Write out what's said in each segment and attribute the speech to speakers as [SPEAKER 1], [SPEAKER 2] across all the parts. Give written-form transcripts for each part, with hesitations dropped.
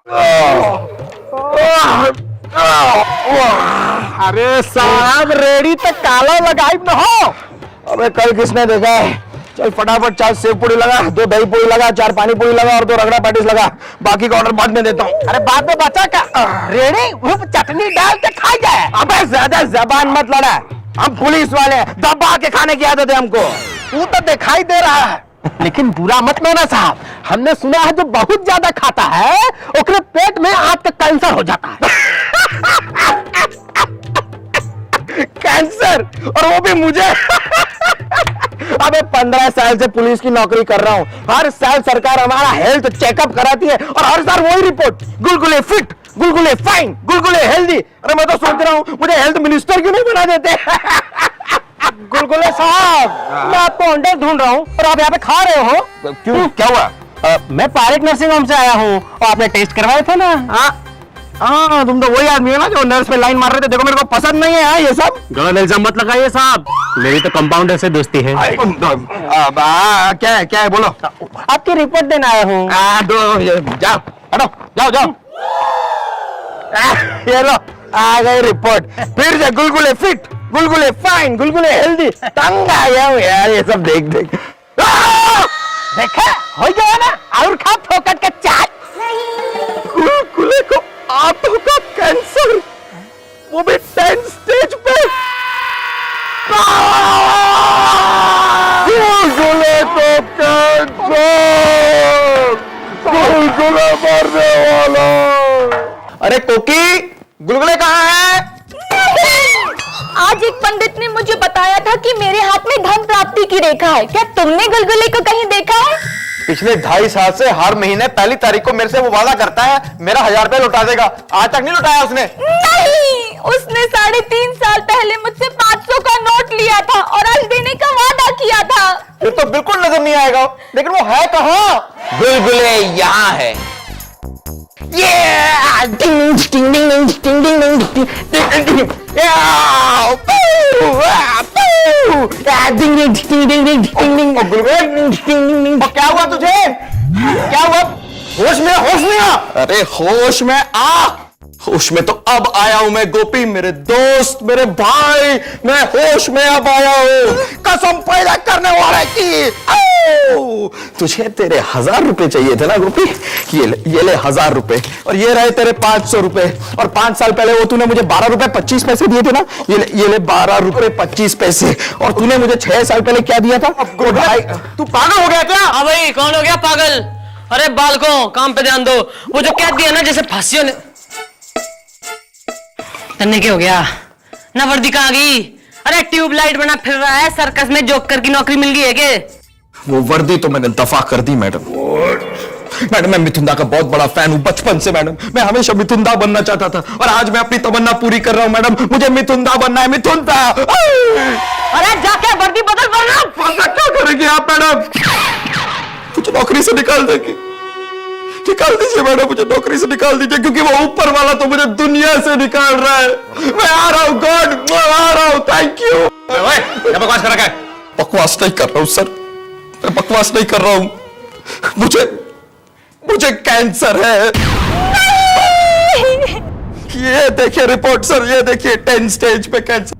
[SPEAKER 1] अरे साहब रेडी तक काला लगाई न हो।
[SPEAKER 2] अबे कल किसने देखा है? चल फटाफट 4 सेव पूरी लगा, 2 दही पूरी लगा, 4 पानी पूरी लगा और 2 रगड़ा पैटीज लगा। बाकी का ऑर्डर बाद में देता हूँ।
[SPEAKER 1] अरे बाद में बचा का रेडी वो चटनी डाल के खा जाए।
[SPEAKER 2] अबे ज्यादा जबान मत लड़ा, हम पुलिस वाले हैं, दबा के खाने की आदत है हमको।
[SPEAKER 1] तू तो दिखाई दे रहा है, लेकिन बुरा मत माना साहब, हमने सुना है जो बहुत ज्यादा खाता है उसके पेट में आपका कैंसर हो जाता है।
[SPEAKER 2] कैंसर, और वो भी मुझे। अबे 15 साल से पुलिस की नौकरी कर रहा हूँ, हर साल सरकार हमारा हेल्थ चेकअप कराती है और हर साल वही रिपोर्ट, गुलगुले फिट, गुलगुले फाइन, गुलगुले हेल्दी। अरे मैं तो सोच रहा हूँ मुझे हेल्थ मिनिस्टर क्यों नहीं बना देते।
[SPEAKER 1] गुलगुले साहब, मैं आपको अंडे ढूंढ रहा हूँ और आप यहाँ पे खा रहे हो।
[SPEAKER 2] क्यों, क्या हुआ?
[SPEAKER 1] मैं पारेख नर्सिंग होम से आया हूँ और आपने टेस्ट करवाए थे ना।
[SPEAKER 2] हाँ, तुम तो वही आदमी हो ना जो नर्स पे लाइन मार रहे थे। देखो मेरे को पसंद नहीं है ये सब।
[SPEAKER 1] गलत इल्जाम मत लगाइए साहब, मेरी तो कंपाउंडर से दोस्ती है।
[SPEAKER 2] क्या है बोलो।
[SPEAKER 1] आपकी रिपोर्ट देने आया हूँ।
[SPEAKER 2] जाओ हटो, जाओ जाओ। ये लो आ गई रिपोर्ट। फिर से गुलगुले फिट, गुलगुले फाइन, गुलगुले हेल्दी। तंग आ गया हूँ यार ये सब देख देख।
[SPEAKER 1] देखा हो गया ना, और खा फोकट का चाट।
[SPEAKER 2] गुलगुले को आंतों का कैंसर, वो भी 10 स्टेज पे। गुलगुले को कैंसर, गुलगुले मरने वाला। अरे कोकी, गुलगुले कहाँ है?
[SPEAKER 3] आज एक पंडित ने मुझे बताया था कि मेरे हाथ में धन प्राप्ति की रेखा है। क्या तुमने गुलगुले को कहीं देखा है?
[SPEAKER 2] पिछले 2.5 साल से हर महीने 1 तारीख को मेरे से वो वादा करता है मेरा 1000 रुपए लौटा देगा। आज तक नहीं लौटाया उसने।
[SPEAKER 3] नहीं, उसने 3.5 साल पहले मुझसे 500 का नोट लिया था और आज देने का वादा किया था।
[SPEAKER 2] फिर तो बिल्कुल नजर नहीं आएगा, लेकिन वो है कहाँ? गुलगुले यहाँ है। क्या हुआ तुझे? क्या हुआ? होश में आ। अरे होश में आ। होश में तो अब आया हूं मैं गोपी, मेरे दोस्त, मेरे भाई, मैं होश में अब आया हूं। कसम पैदा करने वाले की। तुझे तेरे 1000 रुपए चाहिए थे ना गोपी? ये ले 1000 रुपए, और ये रहे तेरे 500 रुपए। और 5 साल पहले वो तूने मुझे 12 रुपए 25 पैसे दिए थे ना? ये ले 12 रुपए 25 पैसे। और तूने मुझे 6 साल पहले क्या दिया था? भाई तू पागल हो गया क्या?
[SPEAKER 4] हाँ भाई, कौन हो गया पागल? अरे बालकों, काम पे ध्यान दो। वो जो कैद दिया ना जैसे फांसियों ने। तन्ने क्या हो गया? ना वर्दी कहाँ गई? अरे ट्यूबलाइट बना फिर रहा है, सर्कस में जोकर की नौकरी मिल गई है क्या?
[SPEAKER 2] वो वर्दी तो मैंने दफा कर दी मैडम। मैडम मैं मिथुन दा का बहुत बड़ा फैन हूं बचपन से। मैडम मैं हमेशा मिथुन दा बनना चाहता था और आज मैं अपनी तमन्ना पूरी कर रहा हूं मैडम। मुझे मिथुन दा बनना है, मिथुन दा।
[SPEAKER 4] अरे जाके वर्दी बदल वरना
[SPEAKER 2] क्या करेंगे आप मैडम? मुझे नौकरी से निकाल देंगे। निकाल दीजिए मैडम, मुझे नौकरी से निकाल दीजिए, क्योंकि वो ऊपर वाला तो मुझे दुनिया से निकाल रहा है। मैं आ रहा हूं गॉड, मैं आ रहा हूं, थैंक यू।
[SPEAKER 1] बकवास कर रखा है?
[SPEAKER 2] बकवास नहीं कर रहा हूं सर, मैं बकवास नहीं कर रहा हूं। मुझे कैंसर है। ये देखिए रिपोर्ट सर, ये देखिए 10 स्टेज पे कैंसर।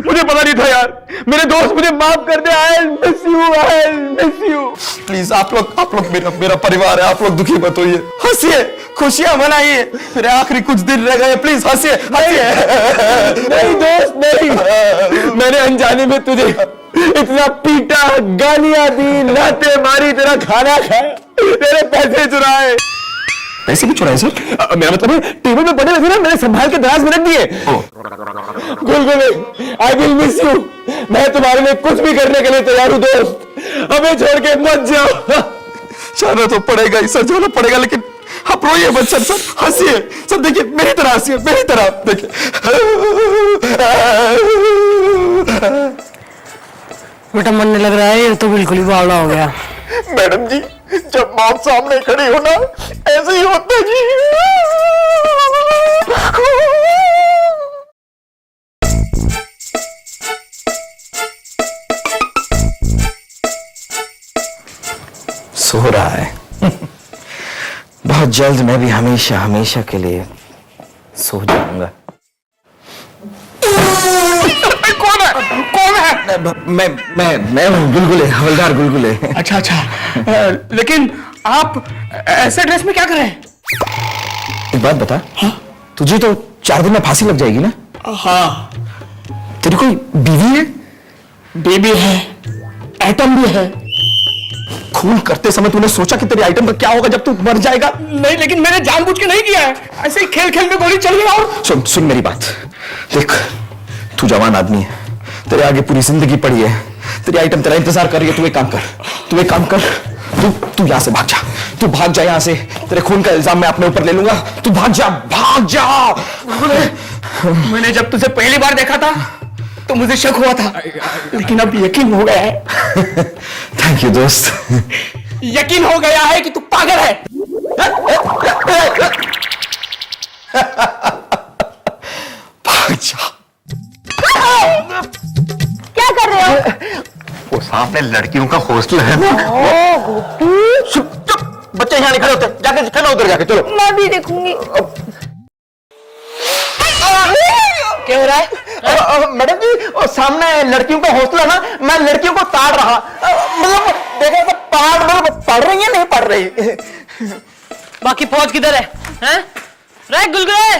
[SPEAKER 2] मुझे पता नहीं था यार। मेरे दोस्त मुझे माफ कर दे। I miss you. प्लीज आप लोग मेरा परिवार है, आप लोग दुखी मत होइए। हंसिए, खुशियां मनाइए। मेरे आखिरी कुछ दिन रह गए, प्लीज हंसिए। नहीं दोस्त नहीं, मैंने अनजाने में तुझे इतना पीटा, गालियां दी, लाते मारी, तेरा खाना खाया, तेरे पैसे चुराए। पैसे भी चुराए सर? मेरा मतलब है टेबल में पड़े थे ना, मैंने संभाल के दराज में रख दिए। गुलगुले, आई विल मिस यू। मैं तुम्हारे लिए कुछ भी करने के लिए तैयार हूं दोस्त, हमें छोड़ के मत जाओ। जाना तो पड़ेगा ही सर, जाना पड़ेगा, लेकिन आप रोइए मत सर। हंसिए सर, देखिए मेरी तरह हंसिए, मेरी तरह देखिए।
[SPEAKER 4] बेटा मन नहीं लग रहा है, ये तो बिल्कुल ही बावला हो गया।
[SPEAKER 2] मैडम जी, जब मौत सामने खड़ी हो ना, ऐसे ही होता जी। सो रहा है। बहुत जल्द मैं भी हमेशा हमेशा के लिए सो जाऊंगा।
[SPEAKER 1] कौन है? कौन है?
[SPEAKER 2] मैं हूँ गुलगुले, हवलदार गुलगुले।
[SPEAKER 1] अच्छा अच्छा, लेकिन आप ऐसे ड्रेस में क्या कर रहे हैं?
[SPEAKER 2] एक बात बता, हाँ? तुझे तो 4 दिन में फांसी लग जाएगी ना?
[SPEAKER 1] हाँ।
[SPEAKER 2] तेरी कोई बीवी है?
[SPEAKER 1] बेबी है, एटम भी है।
[SPEAKER 2] खून करते समय तूने सोचा कि तेरे आइटम का क्या होगा जब तू मर जाएगा?
[SPEAKER 1] नहीं, लेकिन मैंने जानबूझ के नहीं किया है, ऐसे ही खेल खेल में गोली चल गई। और
[SPEAKER 2] सुन मेरी बात, देख तू जवान आदमी है, तेरे आगे पूरी जिंदगी पड़ी है, तेरी आइटम तेरा इंतजार कर रही है। तू एक काम कर, तू यहां से भाग जा, तू भाग जा यहां से। तेरे खून का इल्जाम मैं अपने ऊपर ले लूंगा, तू भाग जा।
[SPEAKER 1] मैंने जब तुझे पहली बार देखा था तो मुझे शक हुआ था, लेकिन अब यकीन हो गया है।
[SPEAKER 2] थैंक यू दोस्त।
[SPEAKER 1] यकीन हो गया है कि तू पागल है।
[SPEAKER 2] भाग जा।
[SPEAKER 3] क्या कर रहे हो?
[SPEAKER 1] वो सामने लड़कियों का हॉस्टल है।
[SPEAKER 2] चुप, बच्चे यहाँ नहीं खड़े होते, जाके खेलो उधर जाके, चलो।
[SPEAKER 3] मैं भी देखूंगी।
[SPEAKER 1] क्या हो रहा है?
[SPEAKER 2] मैडम जी, वो सामने लड़कियों का हॉस्टल है ना, मैं लड़कियों को ताड़ रहा, मतलब देखो तो पढ़ रही है नहीं पढ़ रही।
[SPEAKER 4] बाकी फौज किधर है? हैं? रे गुलगुले,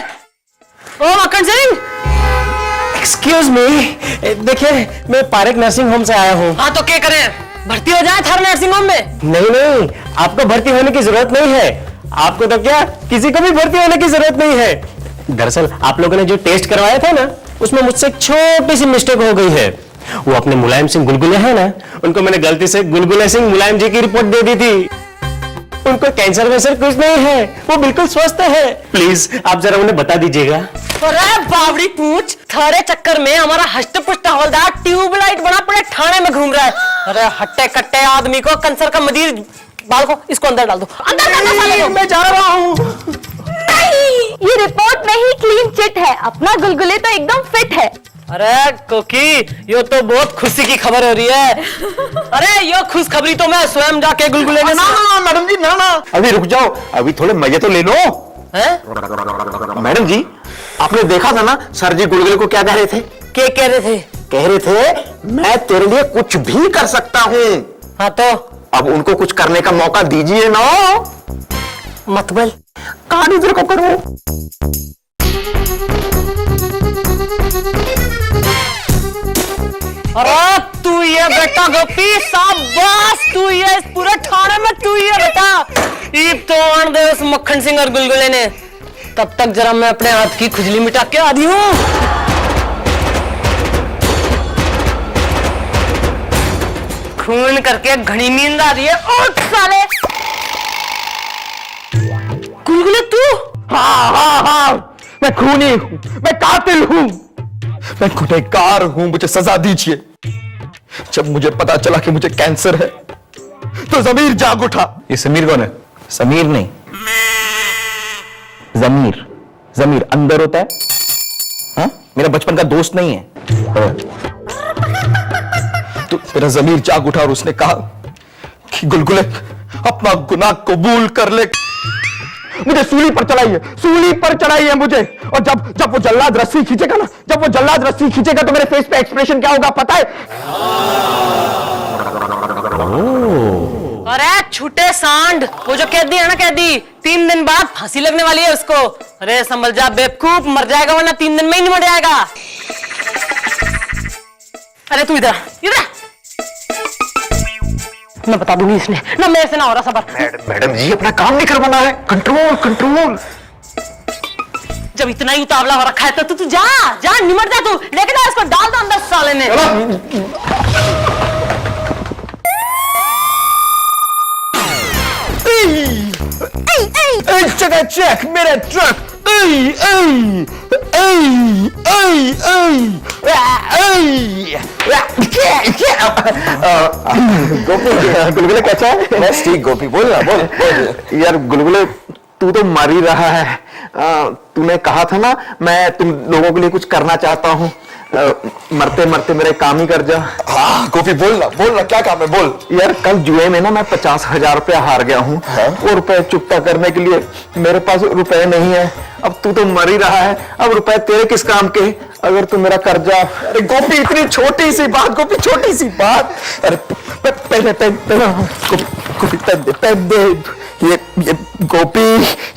[SPEAKER 4] ओ मक्खन सिंह।
[SPEAKER 1] एक्सक्यूज मी, देखिए मैं पारेख नर्सिंग होम से आया हूँ।
[SPEAKER 4] हाँ तो क्या करें, भर्ती हो जाए थार नर्सिंग होम में?
[SPEAKER 1] नहीं, आपको भर्ती होने की जरूरत नहीं है। आपको तो क्या, किसी को भी भर्ती होने की जरूरत नहीं है। दरअसल आप लोगों ने जो टेस्ट करवाया था ना, उसमें मुझसे एक छोटी सी मिस्टेक हो गई है। वो अपने मुलायम सिंह गुलगुले है ना, उनको मैंने गलती से गुलगुले सिंह मुलायम जी की रिपोर्ट दे दी थी। उनको कैंसर वैसर कुछ नहीं है, वो बिल्कुल स्वस्थ है। प्लीज आप जरा उन्हें बता दीजिएगा।
[SPEAKER 4] अरे बावड़ी पूछ, थारे चक्कर में हमारा हष्ट पुष्ट हवलदार ट्यूबलाइट बना पूरे थाने में घूम रहा है। अरे हट्टे कट्टे आदमी को कैंसर का मदीर बाल को इसको अंदर डाल दो, अंदर।
[SPEAKER 1] मैं जा रहा हूँ।
[SPEAKER 3] ये रिपोर्ट में ही क्लीन चिट है, अपना गुलगुले तो एकदम फिट है।
[SPEAKER 4] अरे कोकी, ये तो बहुत खुशी की खबर हो रही है। अरे ये खुशखबरी तो मैं स्वयं जाके गुलगुले में।
[SPEAKER 2] ना मैडम जी, ना अभी रुक जाओ, अभी थोड़े मजे तो ले लो। मैडम जी, आपने देखा था ना सर जी गुलगुले को क्या कह रहे थे?
[SPEAKER 4] क्या कह रहे थे?
[SPEAKER 2] कह रहे थे मैं तेरे लिए कुछ भी कर सकता हूँ।
[SPEAKER 4] हाँ तो
[SPEAKER 2] अब उनको कुछ करने का मौका दीजिए ना।
[SPEAKER 4] मतबल
[SPEAKER 2] कहानी इधर को करो।
[SPEAKER 4] अरे तू ये बेटा गोपी, शाबाश, तू ये इस पूरे थाने में तू ये बेटा। ईब तो आन दे उस मक्खन सिंह और गुलगुले ने। तब तक जरा मैं अपने हाथ की खुजली मिटा के आदि हूँ। खून करके घनी नींद आ रही है। उठ साले गुलगुले, तू?
[SPEAKER 2] हाँ, मैं खूनी हूँ, मैं कातिल हूँ, मैं गुनहगार हूँ, मुझे सजा दीजिए। जब मुझे पता चला कि मुझे कैंसर है तो जमीर जाग उठा। ये समीर कौन है? समीर नहीं, जमीर अंदर होता है। हाँ? मेरा बचपन का दोस्त नहीं है। तो मेरा जमीर जाग उठा और उसने कहा कि गुलगुले अपना गुनाह कबूल कर ले, मुझे सूली पर चढ़ाइए मुझे। और जब वो जल्लाद रस्सी खींचेगा तो मेरे फेस पे एक्सप्रेशन क्या होगा पता है?
[SPEAKER 4] अरे छूटे सांड, वो जो कैदी है ना, कैदी 3 दिन बाद फांसी लगने वाली है उसको। अरे संभल जा बेवकूफ, मर जाएगा वरना 3 दिन में ही निमट जाएगा। अरे तू इधर मैं बता दूंगी, इसने ना मेरे से ना हो रहा सबर।
[SPEAKER 2] मैडम जी, अपना काम नहीं करवाना है, कंट्रोल।
[SPEAKER 4] जब इतना ही उतावला हो रखा है तो तू जा निमट जा, तू लेकिन ना इसको डाल दो अंदर साले ने।
[SPEAKER 2] एक जगह चेक मेरे ट्रक। गुलगुले कैसा है? बस ठीक। गोपी बोल यार। गुलगुले तू तो मर ही रहा है। तूने कहा था ना मैं तुम लोगों के लिए कुछ करना चाहता हूँ। मरते मरते मेरा एक काम ही कर जा।
[SPEAKER 5] हाँ गोपी बोल ना क्या काम है, बोल।
[SPEAKER 2] यार कल जुए में ना मैं 50,000 रुपया हार गया हूँ। वो रुपए चुकता करने के लिए मेरे पास रुपए नहीं है। अब तू तो मर ही रहा है, अब रुपए तेरे किस काम के, अगर तू मेरा कर्जा।
[SPEAKER 5] अरे गोपी इतनी छोटी सी बात, गोपी छोटी सी बात। अरे पहले गोपी पेन दे। ये गोपी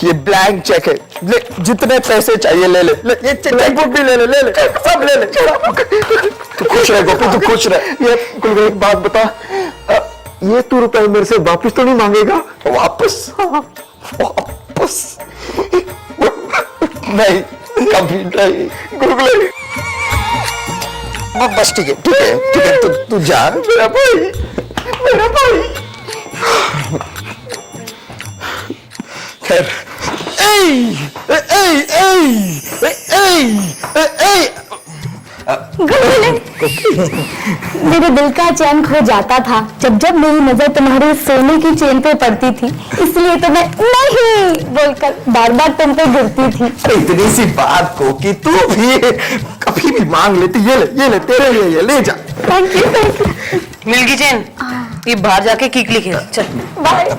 [SPEAKER 5] ये ब्लैंक चेक है, ले जितने पैसे चाहिए ले ले, ये चेक बुक भी ले ले सब ले ले। तू खुश रह गोपी, तू खुश रह।
[SPEAKER 2] ये कुल एक बात बता, ये तू रुपए मेरे से वापस तो नहीं मांगेगा?
[SPEAKER 5] वापस नहीं, कभी नहीं गुगले। बस ठीक है तू जा मेरा भाई। खैर
[SPEAKER 3] मेरे दिल का चैन खो जाता था जब जब मेरी नजर तुम्हारी सोने की चेन पे पड़ती थी, इसलिए तो मैं नहीं बोलकर बार बार तुम पे गिरती थी।
[SPEAKER 5] अरे इतनी सी बात को कि तू भी कभी भी मांग लेती। ये ले तेरे लिए, ये ले जा।
[SPEAKER 3] Thank you.
[SPEAKER 4] मिल गई चैन, ये बाहर जाके किकली खेल चल।
[SPEAKER 3] बाय।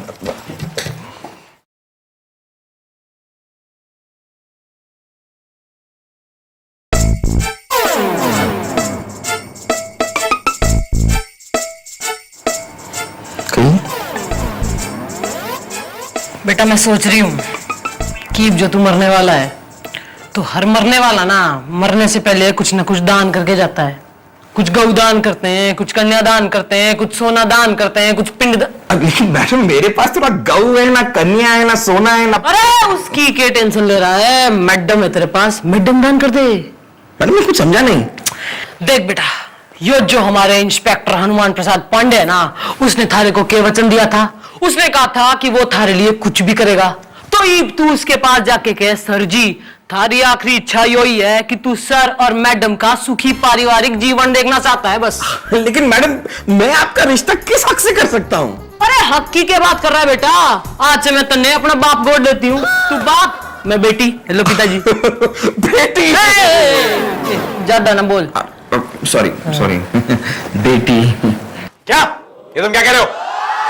[SPEAKER 4] बेटा मैं सोच रही हूँ कि जो तू मरने वाला है, तो हर मरने वाला ना मरने से पहले कुछ ना कुछ दान करके जाता है। कुछ गौ दान करते हैं, कुछ कन्यादान करते हैं, कुछ सोना दान करते हैं, कुछ पिंड
[SPEAKER 2] लेकिन मैडम मेरे पास तो ना गऊ है, ना कन्या है, ना सोना है, ना।
[SPEAKER 4] अरे उसकी क्या टेंशन ले रहा है, मैडम है तेरे पास, मैडम दान कर दे।
[SPEAKER 2] मैडम मैं कुछ समझा नहीं।
[SPEAKER 4] देख बेटा, यो जो हमारे इंस्पेक्टर हनुमान प्रसाद पांडे है ना, उसने थारे को क्या वचन दिया था? उसने कहा था कि वो थारे लिए कुछ भी करेगा। तो ईब तू उसके पास जाके कहे, सर जी थारी आखिरी इच्छा यही है कि तू सर और मैडम का सुखी पारिवारिक जीवन देखना चाहता है बस।
[SPEAKER 2] लेकिन मैडम मैं आपका रिश्ता किस हक से कर सकता हूँ?
[SPEAKER 4] अरे हक की क्या बात कर रहा है बेटा? आज से मैं तन्ने अपना बाप गोद लेती हूँ, तू बाप मैं बेटी। हेलो पिताजी।
[SPEAKER 2] बेटी
[SPEAKER 4] ज्यादा ना बोल।
[SPEAKER 2] सॉरी बेटी।
[SPEAKER 5] क्या ये तुम क्या कह रहे हो?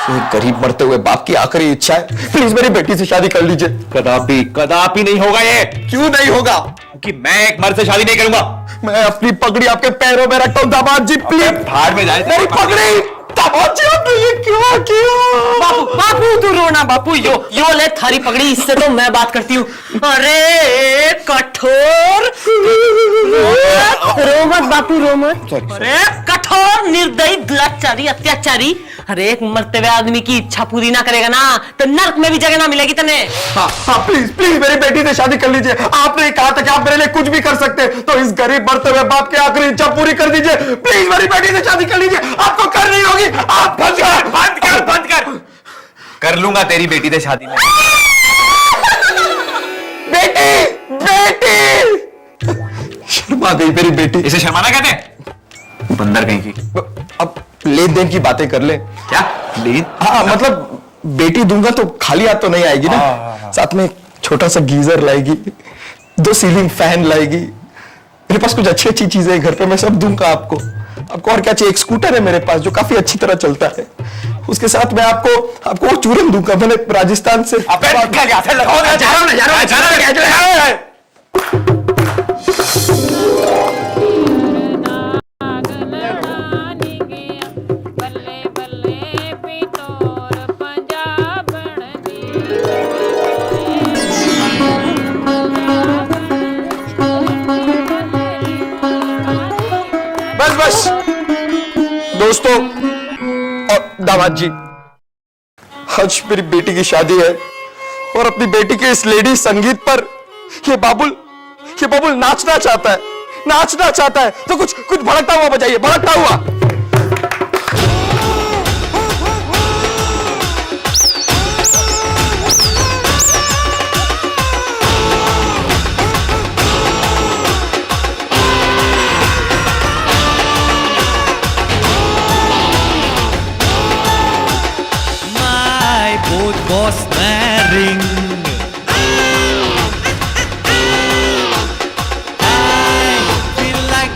[SPEAKER 2] ये गरीब मरते हुए बाप की आखिरी इच्छा है, प्लीज मेरी बेटी से शादी कर लीजिए।
[SPEAKER 5] कदापि नहीं होगा ये।
[SPEAKER 2] क्यों नहीं होगा?
[SPEAKER 5] कि मैं एक मर्द से शादी नहीं करूंगा।
[SPEAKER 2] मैं अपनी पगड़ी आपके पैरों में रखता हूँ दामाद जी, प्लीज।
[SPEAKER 5] भाड़ में जाए
[SPEAKER 2] मेरी पगड़ी। दामाद जी आपने ये क्यों किया?
[SPEAKER 4] बापू बापू तू रोना बापू, यो ले थारी पगड़ी, इससे तो मैं बात करती हूँ। अरे कठोर, रो मत बापू रो मत। अरे कठोर निर्दयी दुराचारी अत्याचारी, अरे एक मरते हुए आदमी की इच्छा पूरी ना करेगा ना तो नर्क में भी जगह ना मिलेगी तने।
[SPEAKER 2] हाँ प्लीज मेरी बेटी से शादी कर लीजिए। आपने कहा था कि आप मेरे लिए कुछ भी कर सकते हैं, तो इस गरीब मरते हुए बाप की आखिरी इच्छा पूरी कर दीजिए। प्लीज मेरी बेटी से शादी कर लीजिए। आपको करनी होगी। आप
[SPEAKER 5] बंद कर लूंगा तेरी बेटी से शादी में।
[SPEAKER 2] बेटी शर्मा गई मेरी बेटी।
[SPEAKER 5] इसे शर्माना कहते हैं? बंदर कहीं की।
[SPEAKER 2] अब लेन देन की बातें कर ले।
[SPEAKER 5] क्या लेन?
[SPEAKER 2] हाँ मतलब बेटी दूंगा तो खाली हाथ तो नहीं आएगी ना। साथ में एक छोटा सा गीजर लाएगी, 2 सीलिंग फैन लाएगी। मेरे पास कुछ अच्छी अच्छी चीजें घर पे, मैं सब दूंगा आपको। आपको और क्या चाहिए? एक स्कूटर है मेरे पास जो काफी अच्छी तरह चलता है। उसके साथ मैं आपको चूरन दूंगा, मैंने राजस्थान से। बस दोस्तों और दामाद जी, आज मेरी बेटी की शादी है और अपनी बेटी के इस लेडी संगीत पर ये बाबुल नाचना चाहता है। तो कुछ भड़कता हुआ बजाइए, भड़कता हुआ।
[SPEAKER 6] boat was snaring. I feel like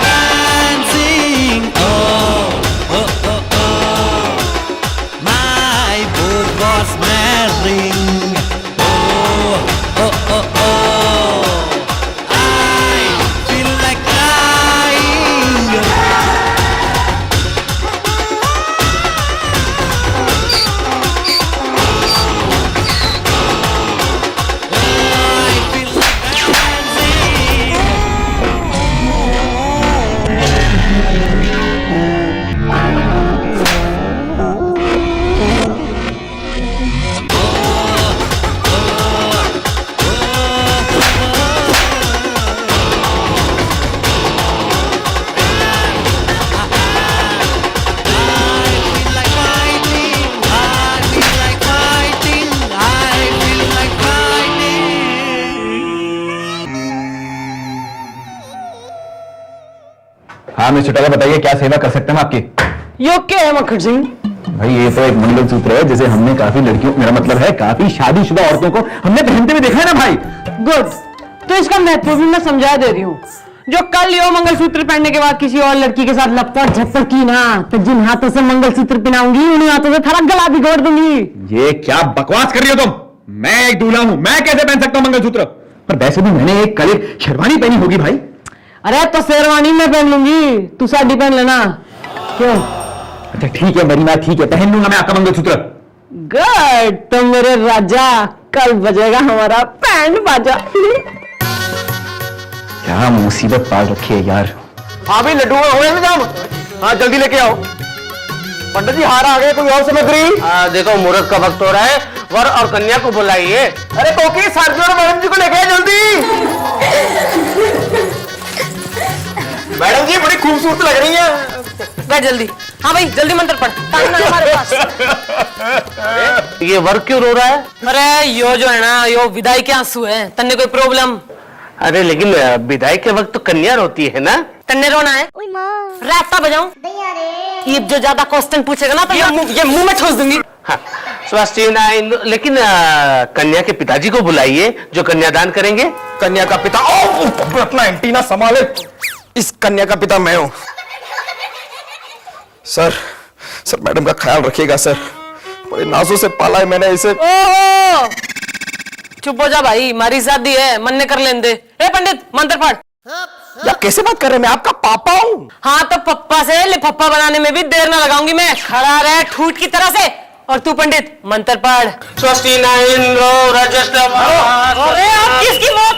[SPEAKER 2] हाँ मिस्टर टोला, बताइए क्या सेवा कर सकते हैं हम आपकी।
[SPEAKER 4] यो क्या है मक्खन सिंह?
[SPEAKER 2] भाई ये तो एक मंगलसूत्र है जिसे हमने काफी लड़कियों, मेरा मतलब है काफी शादीशुदा औरतों को हमने पहनते हुए देखा है ना भाई।
[SPEAKER 4] गुड, तो इसका महत्व भी मैं समझा दे रही हूँ। जो कल यो मंगलसूत्र पहनने के बाद किसी और लड़की के साथ लपट झपट की ना, तो जिन हाथों से मंगलसूत्र पहनाऊंगी उन्हीं हाथों से थारा गला बिगोड़ दूंगी।
[SPEAKER 2] ये क्या बकवास कर रही हो तुम? मैं एक दूल्हा हूं, मैं कैसे पहन सकता हूं मंगलसूत्र? पर वैसे भी मैंने एक कल एक शेरवानी पहनी होगी भाई।
[SPEAKER 4] अरे तो शेरवानी मैं पहन लूंगी, तू साड़ी पहन लेना। क्यों?
[SPEAKER 2] अच्छा ठीक है मेरी बात, ठीक है पहन लूंगा मैं आपका मंगलसूत्र।
[SPEAKER 4] गुड, तो मेरे राजा, कल बजेगा हमारा बैंड बाजा।
[SPEAKER 2] क्या मुसीबत पाल रखी है यार।
[SPEAKER 5] हाँ भाई लड्डू हो गए इंतजाम। हाँ जल्दी लेके आओ। पंडित जी हार आ गए, कोई और सामग्री?
[SPEAKER 1] देखो मुहूर्त का वक्त हो रहा है, वर और कन्या को बुलाइए।
[SPEAKER 5] अरे कोकी सरजू और मैडम जी को लेके आओ जल्दी। मैडम जी बड़ी खूबसूरत लग रही हैं।
[SPEAKER 4] बैठ जल्दी। हाँ भाई जल्दी मंत्र पढ़, टाइम ना है हमारे पास।
[SPEAKER 1] ये वर क्यों रो रहा है?
[SPEAKER 4] अरे यो जो है ना, यो विदाई के आंसू है। तन्ने कोई प्रॉब्लम?
[SPEAKER 1] अरे लेकिन विदाई के वक्त तो कन्या रोती है ना।
[SPEAKER 4] तन्ने रोना है? रास्ता बजाऊं? ये जो ज्यादा क्वेश्चन पूछेगा ना तो ये मुंह में ठोस दूंगी।
[SPEAKER 1] हाँ, लेकिन कन्या के पिताजी को बुलाइए जो कन्यादान करेंगे।
[SPEAKER 5] कन्या का पिता, ओ अपना एंटीना संभाले। इस कन्या का पिता मैं हूं। सर मैडम का ख्याल रखिएगा सर, बड़े नाजों से पाला है मैंने इसे।
[SPEAKER 4] ओहो, चुप हो जा भाई, हमारी शादी है, मन ने कर लेने दे। ए पंडित मंत्र पढ़।
[SPEAKER 5] यार कैसे बात कर रहे हैं, मैं आपका पापा हूं।
[SPEAKER 4] हाँ तो पप्पा से लिफाफा बनाने में भी देर ना लगाऊंगी मैं। खड़ा रहे ठूट की तरह से। और तू पंडित मंत्र पढ़।
[SPEAKER 1] स्वस्ति न इंद्रो
[SPEAKER 4] अरे आप किसकी मौत?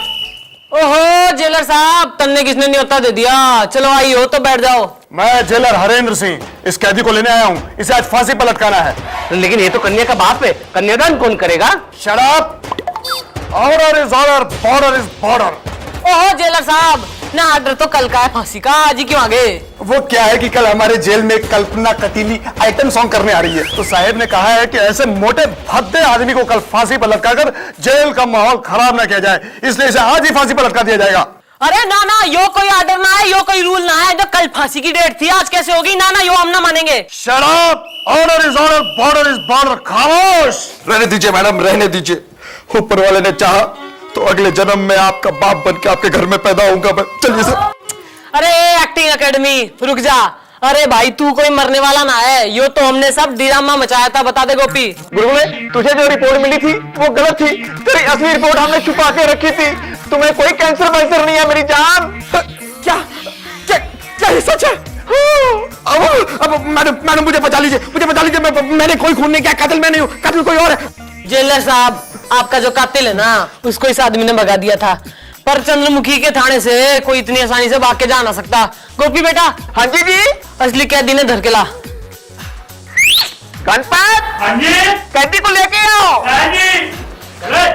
[SPEAKER 4] ओहो जेलर साहब, तन्ने किसने न्योता दे दिया? चलो आई हो तो बैठ जाओ।
[SPEAKER 7] मैं जेलर हरेंद्र सिंह इस कैदी को लेने आया हूं, इसे आज फांसी पर लटकाना है।
[SPEAKER 1] लेकिन ये तो कन्या का बाप है, कन्यादान कौन करेगा?
[SPEAKER 7] शराब, order is order, border is border.
[SPEAKER 4] ओहो जेलर साहब, ना आर्डर तो कल का है फांसी का, आज ही क्यों आगे?
[SPEAKER 7] वो क्या है कि कल हमारे जेल में कल्पना कटीली आइटम सॉन्ग करने आ रही है, तो साहब ने कहा है कि ऐसे मोटे भद्दे आदमी को कल फांसी पर लटकाकर जेल का माहौल खराब ना किया जाए, इसलिए इसे आज ही फांसी पर लटका दिया जाएगा।
[SPEAKER 4] अरे ना ना, यो कोई आर्डर ना है, यो कोई रूल ना है। जो कल फांसी की डेट थी आज कैसे होगी? ना ना, यो हम ना मानेंगे।
[SPEAKER 7] शराब, order is order, border is border. खामोश।
[SPEAKER 5] रहने दीजिए मैडम, रहने दीजिए। ऊपर वाले ने चाहा तो अगले जन्म में आपका बाप बन के आपके घर में पैदा होऊंगा मैं। चलिए सर।
[SPEAKER 4] अरे एक्टिंग एकेडमी रुक जा। अरे भाई तू कोई मरने वाला ना है, यो तो हमने सब ड्रामा मचाया था। बता दे गोपी।
[SPEAKER 5] गुरुकुले, तुझे जो रिपोर्ट मिली थी वो गलत थी, तेरी असली रिपोर्ट हमने छुपा के रखी थी। तुम्हें कोई कैंसर वैंसर नहीं है मेरी जान। क्या क्या क्या ये सच है? अब मैडम मुझे बचा लीजिए, मुझे बचा लीजिए। मैंने कोई खून नहीं किया, कातिल मैं नहीं हूँ, कातिल कोई और है।
[SPEAKER 4] जेलर साहब, आपका जो कातिल है ना, उसको इस आदमी ने भगा दिया था, पर चंद्रमुखी के थाने से कोई इतनी आसानी से भाग के जा ना सकता। गोपी बेटा।
[SPEAKER 5] हाँ जी जी।
[SPEAKER 4] असली कैदी ने धर के ला।
[SPEAKER 5] गणपत,
[SPEAKER 6] हाँ जी,
[SPEAKER 5] कैदी को लेके आओ।
[SPEAKER 6] हाँ जी, चले।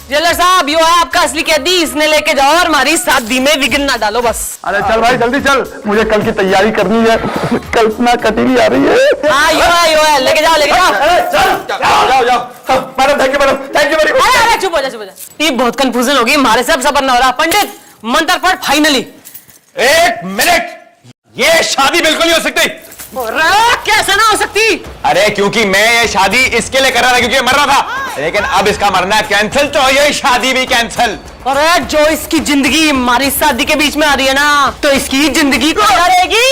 [SPEAKER 4] जेलर साहब, यो है आपका असली कैदी, इसने लेके जाओ और हमारी शादी में विघ्न ना डालो बस।
[SPEAKER 7] अरे चल भाई जल्दी चल, मुझे कल की तैयारी करनी है। कल्पना कटीली आ रही है।
[SPEAKER 4] हाँ यो है, लेके जाओ लेके जाओ।
[SPEAKER 5] जाओ जाओ। Madam thank you, madam thank you very much.
[SPEAKER 4] अरे चुप हो जा चुप हो जा। ये बहुत कंफ्यूजन होगी, हमारे सब सबर ना हो रहा। पंडित मंत्र पढ़ फाइनली।
[SPEAKER 2] एक मिनट, ये शादी बिल्कुल नहीं हो सकती।
[SPEAKER 4] कैसे ना हो सकती?
[SPEAKER 2] अरे क्योंकि मैं ये शादी इसके लिए कर रहा था क्योंकि मर रहा था, लेकिन अब इसका मरना कैंसिल, तो ये शादी भी कैंसिल।
[SPEAKER 4] अरे जो इसकी जिंदगी हमारी शादी के बीच में आ रही है ना, तो इसकी जिंदगी को रहेगी।